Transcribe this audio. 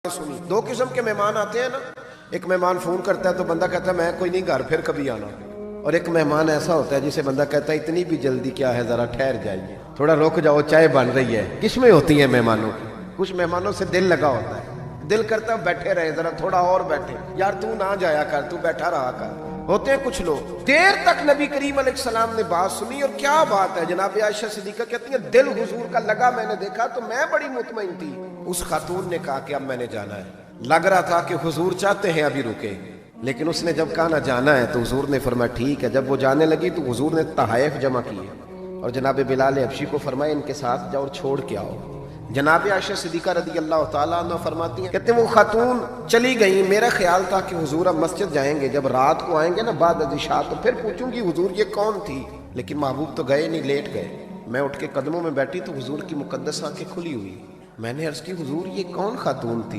سنی دو قسم کے مہمان آتے ہیں نا. ایک مہمان فون کرتا ہے تو بندہ کہتا ہے میں کوئی نہیں گھر پھر کبھی آنا. اور ایک مہمان ایسا ہوتا ہے جسے بندہ کہتا ہے اتنی بھی جلدی کیا ہے, ذرا ٹھہر جائیے, تھوڑا رک جاؤ, چائے بن رہی ہے. کس میں ہوتی ہیں مہمانوں کی؟ کچھ مہمانوں سے دل لگا ہوتا ہے, دل کرتا ہے بیٹھے رہے, ذرا تھوڑا اور بیٹھے, یار تو نہ جایا کر, تو بیٹھا رہا کر. ہوتے ہیں کچھ لوگ. دیر تک نبی کریم علیہ السلام نے بات سنی, اور کیا بات ہے, جناب عائشہ صدیقہ کہتی ہیں دل حضور کا لگا, میں نے دیکھا تو میں بڑی مطمئن تھی. اس خاتون نے کہا کہ اب میں نے جانا ہے. لگ رہا تھا کہ حضور چاہتے ہیں ابھی رکے, لیکن اس نے جب کہا نہ جانا ہے تو حضور نے فرمایا ٹھیک ہے. جب وہ جانے لگی تو حضور نے تحائف جمع کیے اور جناب بلال حبشی کو فرمایا ان کے ساتھ جاؤ اور چھوڑ کے آؤ. جناب عائشہ صدیقہ رضی اللہ تعالیٰ عنہ فرماتی ہیں, کہتے ہیں وہ خاتون چلی گئیں, میرا خیال تھا کہ حضور اب مسجد جائیں گے, جب رات کو آئیں گے نا بعد عشاء تو پھر پوچھوں گی حضور یہ کون تھی, لیکن محبوب تو گئے نہیں, لیٹ گئے. میں اٹھ کے قدموں میں بیٹھی تو حضور کی مقدس آنکھیں کھلی ہوئی. میں نے عرض کی حضور یہ کون خاتون تھی؟